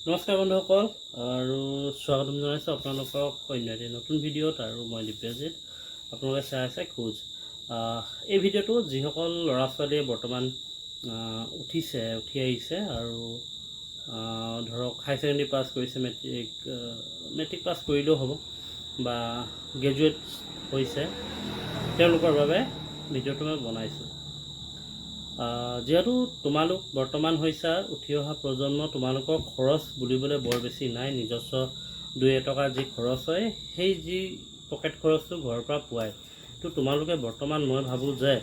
নমস্কাৰ বন্ধুসকল আৰু স্বাগতম জনাইছোঁ আপোনালোকক অন্য এটি নতুন ভিডিঅ'ত আৰু মই দিব্যজিত আপোনালোকে চাই আছে খোজ এই ভিডিঅ'টো যিসকল ল'ৰা ছোৱালীয়ে বৰ্তমান উঠি আহিছে আৰু ধৰক হাই ছেকেণ্ডেৰী পাছ কৰিছে মেট্ৰিক পাছ কৰিলেও হ'ব বা গ্ৰেজুৱেট হৈছে তেওঁলোকৰ বাবে ভিডিঅ'টো মই বনাইছোঁ যেহেতু তোমালোক বৰ্তমান হৈছা উঠি অহা প্ৰজন্ম তোমালোকৰ খৰচ বুলিবলৈ বৰ বেছি নাই নিজস্ব 2 টকা যি খৰচ হয় সেই যি পকেট খৰচটো ঘৰৰ পৰা পোৱাই তো তোমালোকে বৰ্তমান মই ভাবোঁ যে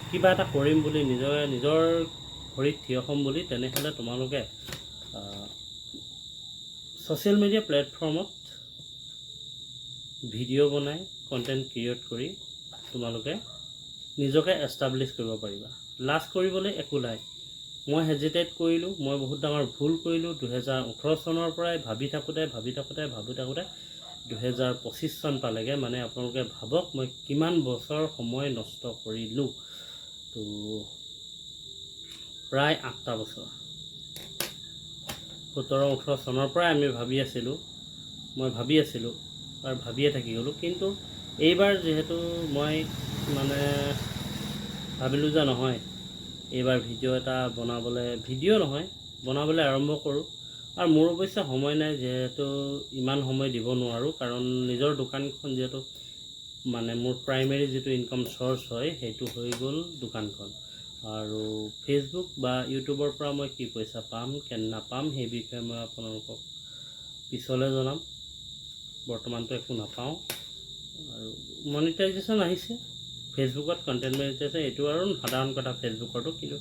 কিবা এটা কৰিম বুলি নিজৰ ভৰিত থিয় হ'ম বুলি তেনেহ'লে তোমালোকে ছ'চিয়েল মিডিয়া প্লেটফৰ্মত ভিডিঅ' বনাই কণ্টেণ্ট ক্ৰিয়েট কৰি তোমালোকে নিজকে এষ্টাব্লিছ কৰিব পাৰিবা লাজ কৰিবলৈ একো নাই মই হেজিটেট কৰিলোঁ মই বহুত ডাঙৰ ভুল কৰিলোঁ 2018 চনৰ পৰাই ভাবি থাকোঁতে 2025 চন পালেগৈ মানে আপোনালোকে ভাবক মই কিমান বছৰ সময় নষ্ট কৰিলোঁ তো প্ৰায় 8টা বছৰ 17-18 চনৰ পৰাই আমি মই ভাবি আছিলোঁ আৰু ভাবিয়ে থাকি গ'লোঁ কিন্তু এইবাৰ যিহেতু মই মানে ভাবিলোঁ যে নহয় এইবাৰ ভিডিঅ' এটা বনাবলৈ আৰম্ভ কৰোঁ আৰু মোৰ অৱশ্যে সময় নাই যিহেতু ইমান সময় দিব নোৱাৰোঁ কাৰণ নিজৰ দোকানখন যিহেতু মানে মোৰ প্ৰাইমেৰী যিটো ইনকাম চ'ৰ্চ হয় সেইটো হৈ গ'ল দোকানখন আৰু ফেচবুক বা ইউটিউবৰ পৰা মই কি পইচা পাম নাপাম সেই বিষয়ে মই আপোনালোকক পিছলৈ জনাম বৰ্তমানটো একো নাপাওঁ আৰু মনিটাইজেশ্যন আহিছে ফেচবুকত কণ্টেণ্ট মনিটাইজেশ্যন এইটো আৰু সাধাৰণ কথা ফেচবুকতো কিন্তু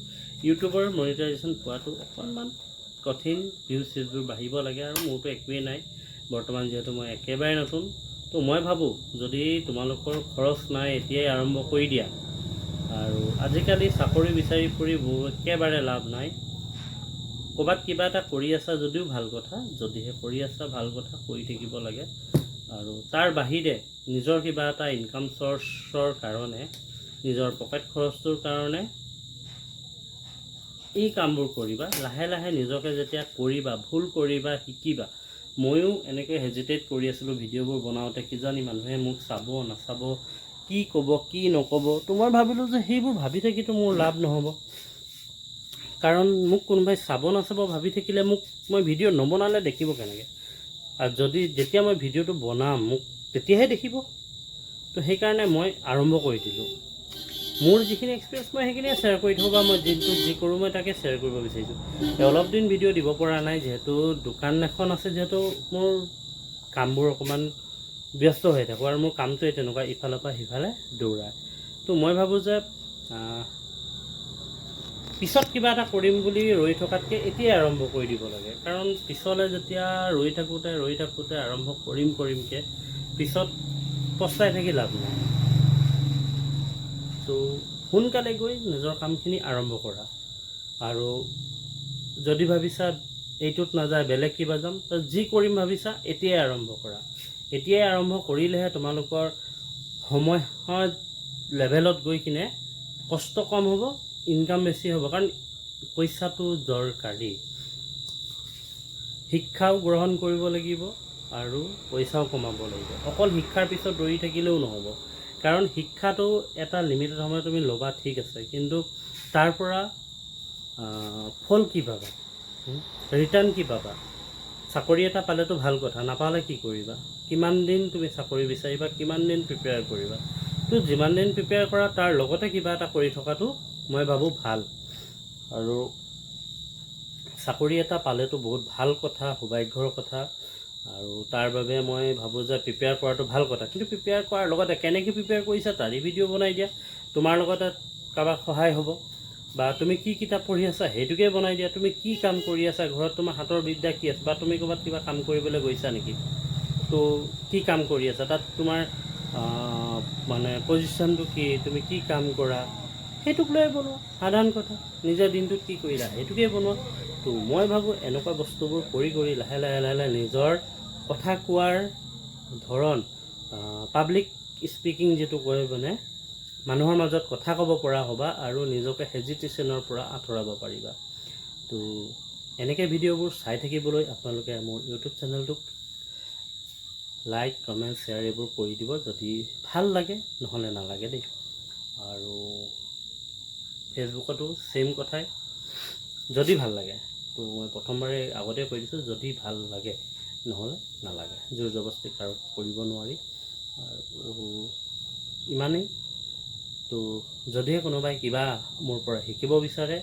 ইউটিউবৰ মনিটাইজেশ্যন পোৱাটো অকণমান কঠিন ভিউজবোৰ বাঢ়িব লাগে আৰু মোৰতো একোৱেই নাই বৰ্তমান যিহেতু মই একেবাৰে নতুন তো মই ভাবোঁ যদি তোমালোকৰ খৰচ নাই এতিয়াই আৰম্ভ কৰি দিয়া আৰু আজিকালি চাকৰি বিচাৰি ফুৰি একেবাৰে লাভ নাই ক'ৰবাত কিবা এটা কৰি আছা যদিও ভাল কথা যদিহে কৰি আছা ভাল কথা কৰি থাকিব লাগে আৰু তাৰ বাহিৰে নিজৰ কিবা এটা ইনকাম চ'ৰ্চৰ কাৰণে নিজৰ পকেট খৰচটোৰ কাৰণে এই কামবোৰ কৰিবা লাহে লাহে নিজকে যেতিয়া কৰিবা ভুল কৰিবা শিকিবা ময়ো এনেকৈ হেজিটেট কৰি আছিলোঁ ভিডিঅ'বোৰ বনাওঁতে কিজানি মানুহে মোক চাব নাচাব কি ক'ব কি নক'ব তো মই ভাবিলোঁ যে সেইবোৰ ভাবি থাকিতো মোৰ লাভ নহ'ব কাৰণ মোক কোনোবাই চাব নাচাব ভাবি থাকিলে মই ভিডিঅ' নবনালে দেখিব কেনেকৈ আৰু যেতিয়া মই ভিডিঅ'টো বনাম মোক তেতিয়াহে দেখিব তো সেইকাৰণে মই আৰম্ভ কৰি দিলোঁ মোৰ যিখিনি এক্সপিৰিয়েঞ্চ মই সেইখিনিয়ে শ্বেয়াৰ কৰি থাকোঁ বা মই যি কৰোঁ মই তাকে শ্বেয়াৰ কৰিব বিচাৰিছোঁ অলপ দিন ভিডিঅ' দিব পৰা নাই যিহেতু দোকান এখন আছে যিহেতু মোৰ কামবোৰ অকণমান ব্যস্ত হৈ থাকোঁ আৰু মোৰ কামটোৱে তেনেকুৱা ইফালৰ পৰা সিফালে দৌৰা তো মই ভাবোঁ যে পিছত কিবা এটা কৰিম বুলি ৰৈ থকাতকৈ এতিয়াই আৰম্ভ কৰি দিব লাগে কাৰণ পিছলৈ যেতিয়া ৰৈ থাকোঁতে আৰম্ভ কৰিমকৈ পিছত পস্তাই থাকি লাভ নাই তো সোনকালে গৈ নিজৰ কামখিনি আৰম্ভ কৰা আৰু যদি ভাবিছা এইটোত নাযায় বেলেগ কিবা যাম তো যি কৰিম ভাবিছা এতিয়াই আৰম্ভ কৰা এতিয়াই আৰম্ভ কৰিলেহে তোমালোকৰ সময়ৰ লেভেলত গৈ কিনে কষ্ট কম হ'ব ইনকাম বেছি হ'ব কাৰণ পইচাটো দৰকাৰী শিক্ষাও গ্ৰহণ কৰিব লাগিব আৰু পইচাও কমাব লাগিব অকল শিক্ষাৰ পিছত দৌৰি থাকিলেও নহ'ব কাৰণ শিক্ষাটো এটা লিমিটেড সময় তুমি ল'বা ঠিক আছে কিন্তু তাৰ পৰা ফল কি পাবা ৰিটাৰ্ণ কি পাবা চাকৰি এটা পালেতো ভাল কথা নাপালে কি কৰিবা কিমান দিন তুমি চাকৰি বিচাৰিবা কিমান দিন প্ৰিপেয়াৰ কৰিবা তো যিমান দিন প্ৰিপেয়াৰ কৰা তাৰ লগতে কিবা এটা কৰি থকাটো মই ভাবোঁ ভাল আৰু চাকৰি এটা পালেতো বহুত ভাল কথা সৌভাগ্যৰ কথা আৰু তাৰ বাবে মই ভাবোঁ যে প্ৰিপেয়াৰ কৰাটো ভাল কথা কিন্তু প্ৰিপেয়াৰ কৰাৰ লগতে কেনেকৈ প্ৰিপেয়াৰ কৰিছা তাৰে ভিডিঅ' বনাই দিয়া তোমাৰ লগতে কাৰোবাক সহায় হ'ব বা তুমি কি কিতাপ পঢ়ি আছা সেইটোকে বনাই দিয়া তুমি কি কাম কৰি আছা ঘৰত তোমাৰ হাতৰ বিদ্যা কি আছে বা তুমি ক'ৰবাত কিবা কাম কৰিবলৈ গৈছা নেকি তো কি কাম কৰি আছা তাত তোমাৰ মানে পজিশ্যনটো কি তুমি কি কাম কৰা সেইটোক লৈ বনোৱা সাধাৰণ কথা নিজৰ দিনটোত কি কৰিলা সেইটোকে বনোৱা তো মই ভাবোঁ এনেকুৱা বস্তুবোৰ কৰি লাহে লাহে নিজৰ কথা কোৱাৰ ধৰণ পাব্লিক স্পিকিং যিটো কয় মানে মানুহৰ মাজত কথা ক'ব পৰা হ'বা আৰু নিজকে হেজিটেশ্যনৰ পৰা আঁতৰাব পাৰিবা তো এনেকৈ ভিডিঅ'বোৰ চাই থাকিবলৈ আপোনালোকে মোৰ ইউটিউব চেনেলটোক লাইক কমেণ্ট শ্বেয়াৰ এইবোৰ কৰি দিব যদি ভাল লাগে, নহ'লে নালাগে দেই। আৰু ফেচবুকতো ছেইম কথাই, যদি ভাল লাগে তো মই প্ৰথমবাৰে আগতে কৈ দিছোঁ, যদি ভাল লাগে নহ'লে নালাগে, জোৰ জবৰদস্তি কাৰো কৰিব নোৱাৰি। আৰু ইমানেই। তো যদিহে কোনোবাই কিবা মোৰ পৰা শিকিব বিচাৰে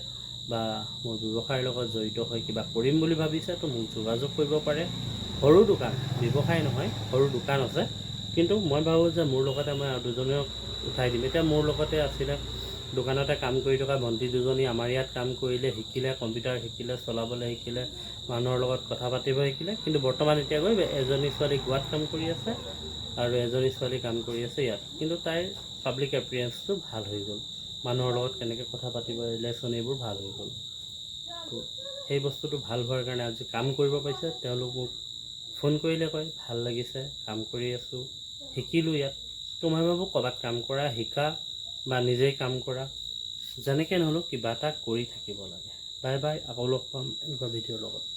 বা মোৰ ব্যৱসায়ৰ লগত জড়িত হৈ কিবা কৰিম বুলি ভাবিছে তো মোক যোগাযোগ কৰিব পাৰে। সৰু দোকান, ব্যৱসায় নহয়, সৰু দোকান আছে, কিন্তু মই ভাবোঁ যে মোৰ লগতে মই আৰু দুজনক উঠাই দিম। এতিয়া মোৰ লগতে আছিলে দোকানতে কাম কৰি থকা ভণ্টি দুজনী আমাৰ ইয়াত কাম কৰিলে, শিকিলে, কম্পিউটাৰ শিকিলে, চলাবলৈ শিকিলে, মানুহৰ লগত কথা পাতিব শিকিলে, কিন্তু বৰ্তমান এতিয়া গৈ এজনী ছোৱালী গোৱাত কাম কৰি আছে আৰু এজনী ছোৱালী কাম কৰি আছে ইয়াত। কিন্তু তাইৰ পাব্লিক এপিয়াৰেঞ্চটো ভাল হৈ গ'ল, মানুহৰ লগত কেনেকৈ কথা পাতিব, ৰিলেশ্যন এইবোৰ ভাল হৈ গ'ল। তো সেই বস্তুটো ভাল হোৱাৰ কাৰণে আজি কাম কৰিব পাৰিছে। তেওঁলোক মোক ফোন কৰিলে কয় ভাল লাগিছে, কাম কৰি আছোঁ, শিকিলোঁ ইয়াত। তো মই ভাবোঁ ক'ৰবাত কাম কৰা, শিকা বা নিজেই কাম কৰা, যেনেকৈ নহ'লেও কিবা এটা কৰি থাকিব লাগে। বাই বাই, আকৌ লগ পাম এনেকুৱা ভিডিঅ'ৰ লগত।